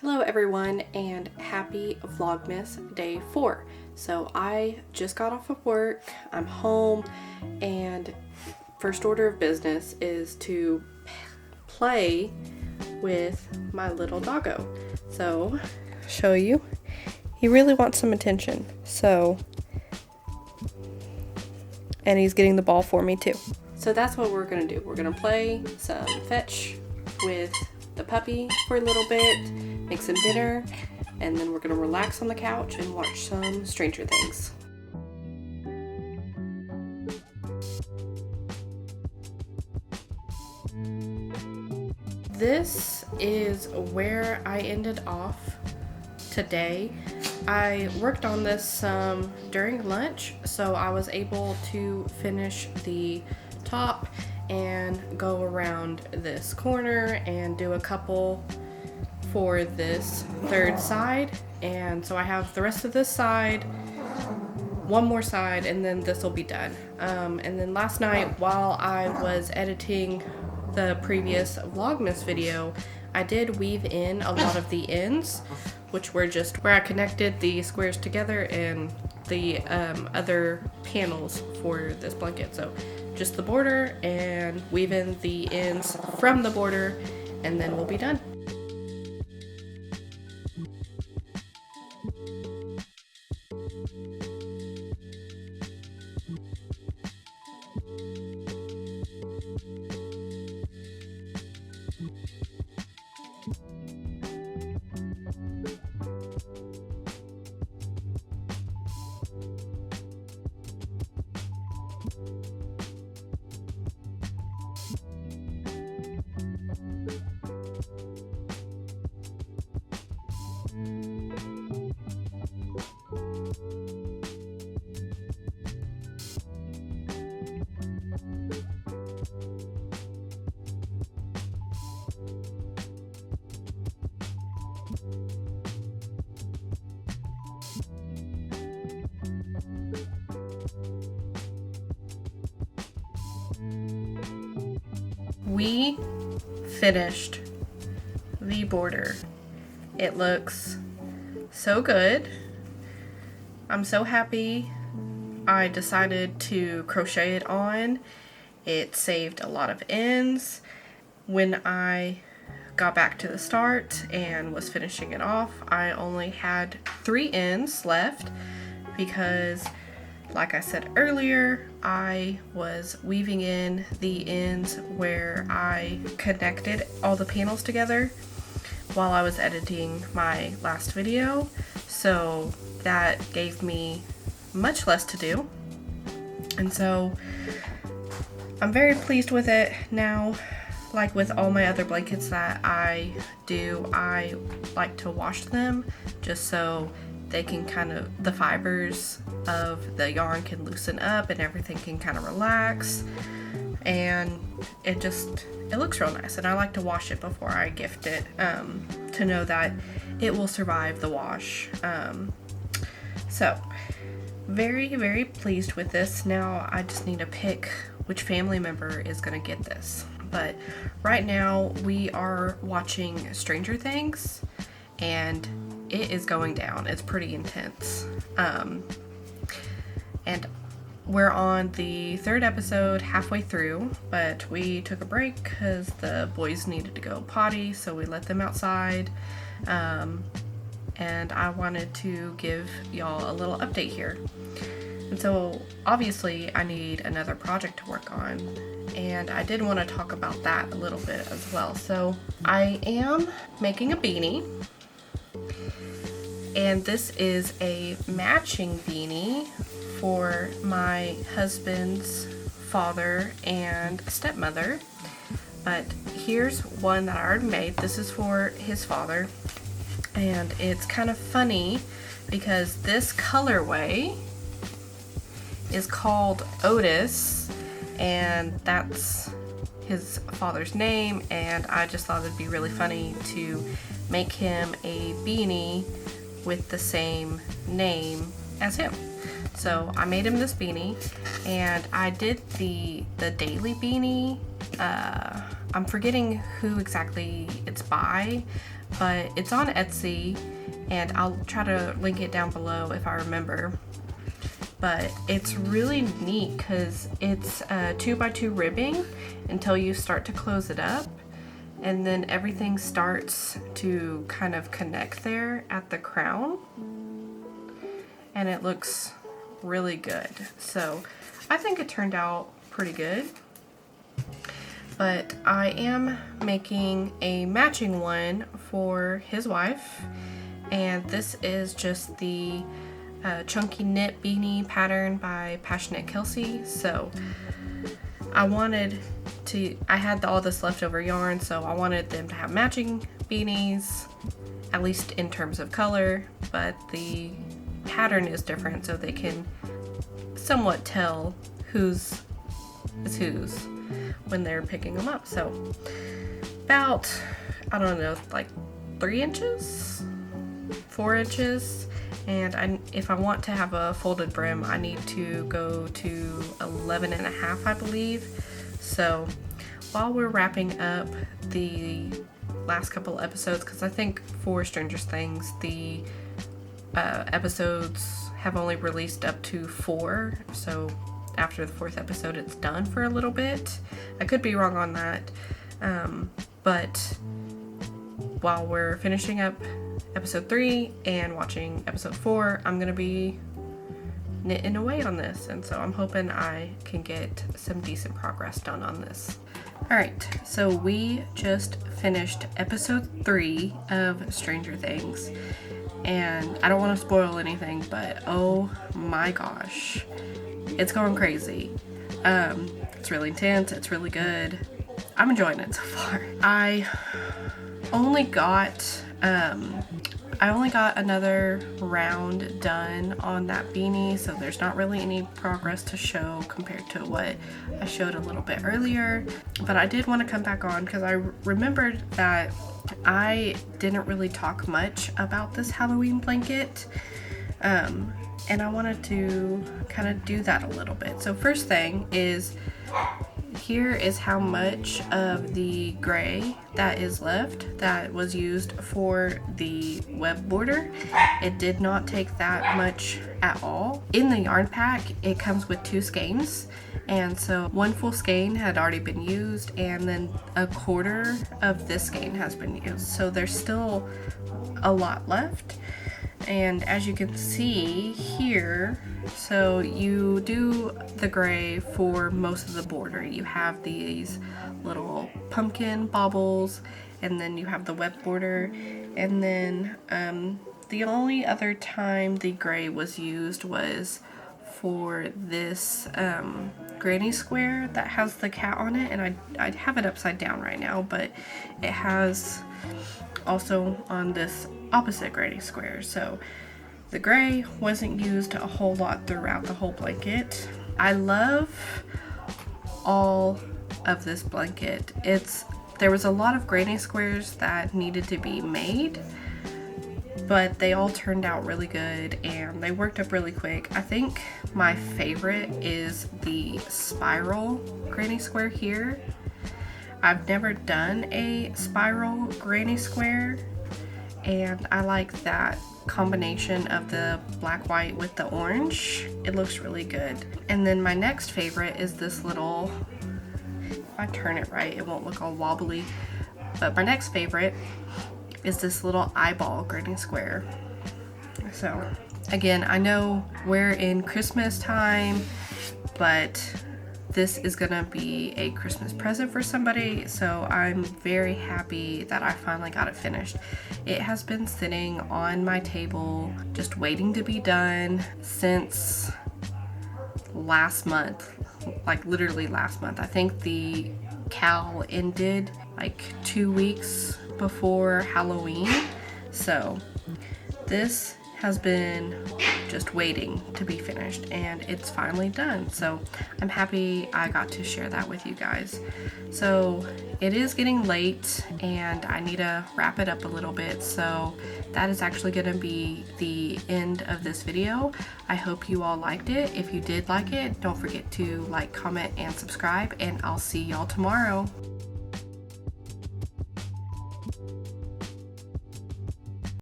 Hello everyone and happy Vlogmas day 4. So I just got off of work, I'm home, and first order of business is to play with my little doggo. So show you, he really wants some attention. And he's getting the ball for me too. So that's what we're gonna do. We're gonna play some fetch with the puppy for a little bit, make some dinner, and then we're gonna relax on the couch and watch some Stranger Things. This is where I ended off today. I worked on this during lunch, so I was able to finish the top and go around this corner and do a couple for this third side. And so I have the rest of this side, one more side, and then this will be done. And then last night while I was editing the previous Vlogmas video, I did weave in a lot of the ends, which were just where I connected the squares together and the other panels for this blanket. So just the border and weave in the ends from the border, and then we'll be done. We finished the border. It looks so good. I'm so happy I decided to crochet it on. It saved a lot of ends. When I got back to the start and was finishing it off, I only had 3 ends left because, like I said earlier, I was weaving in the ends where I connected all the panels together while I was editing my last video, so that gave me much less to do. And so I'm very pleased with it now. Like with all my other blankets that I do, I like to wash them just so they can the fibers of the yarn can loosen up and everything can kind of relax, and it looks real nice. And I like to wash it before I gift it to know that it will survive the wash. So very, very pleased with this. Now I just need to pick which family member is gonna get this. But right now we are watching Stranger Things, and it is going down. It's pretty intense. And we're on the 3rd episode, halfway through, but we took a break because the boys needed to go potty, so we let them outside. And I wanted to give y'all a little update here. And so obviously I need another project to work on, and I did want to talk about that a little bit as well. So I am making a beanie, and this is a matching beanie for my husband's father and stepmother. But here's one that I already made. This is for his father, and it's kind of funny because this colorway is called Otis, and that's his father's name, and I just thought it'd be really funny to make him a beanie with the same name as him. So I made him this beanie, and I did the daily beanie. I'm forgetting who exactly it's by, but it's on Etsy, and I'll try to link it down below if I remember. But it's really neat because it's 2x2 ribbing until you start to close it up, and then everything starts to kind of connect there at the crown, and it looks really good. So I think it turned out pretty good. But I am making a matching one for his wife, and this is just the chunky knit beanie pattern by Passionate Kelsey. So I had all this leftover yarn, so I wanted them to have matching beanies, at least in terms of color, but the pattern is different, so they can somewhat tell whose is whose when they're picking them up. So about, I don't know, like 3 inches, 4 inches. And if I want to have a folded brim, I need to go to 11.5, I believe. So while we're wrapping up the last couple episodes, because I think for Stranger Things, the episodes have only released up to 4. So after the 4th episode, it's done for a little bit. I could be wrong on that. But while we're finishing up episode 3 and watching episode 4, I'm gonna be knitting away on this, and so I'm hoping I can get some decent progress done on this. Alright, so we just finished episode 3 of Stranger Things, and I don't want to spoil anything, but oh my gosh, it's going crazy. It's really intense, it's really good. I'm enjoying it so far. I only got another round done on that beanie, so there's not really any progress to show compared to what I showed a little bit earlier. But I did want to come back on because I remembered that I didn't really talk much about this Halloween blanket, and I wanted to kind of do that a little bit. So first thing is, here is how much of the gray that is left that was used for the web border. It did not take that much at all. In the yarn pack, it comes with 2 skeins, and so 1 full skein had already been used, and then 1/4 of this skein has been used. So there's still a lot left. And as you can see here, so you do the gray for most of the border. You have these little pumpkin baubles, and then you have the web border, and then the only other time the gray was used was for this granny square that has the cat on it, and I have it upside down right now, but it has also on this opposite granny square. So the gray wasn't used a whole lot throughout the whole blanket. I love all of this blanket. There was a lot of granny squares that needed to be made, but they all turned out really good and they worked up really quick. I think my favorite is the spiral granny square here. I've never done a spiral granny square, and I like that combination of the black white with the orange. It looks really good. And then my next favorite is this little, if I turn it right it won't look all wobbly, but my next favorite is this little eyeball granny square. So again, I know we're in Christmas time, but this is gonna be a Christmas present for somebody, so I'm very happy that I finally got it finished. It has been sitting on my table just waiting to be done since last month, like literally last month. I think the CAL ended like 2 weeks before Halloween, so this has been just waiting to be finished, and it's finally done. So I'm happy I got to share that with you guys. So it is getting late and I need to wrap it up a little bit, so that is actually going to be the end of this video. I hope you all liked it. If you did like it, don't forget to like, comment, and subscribe, and I'll see y'all tomorrow.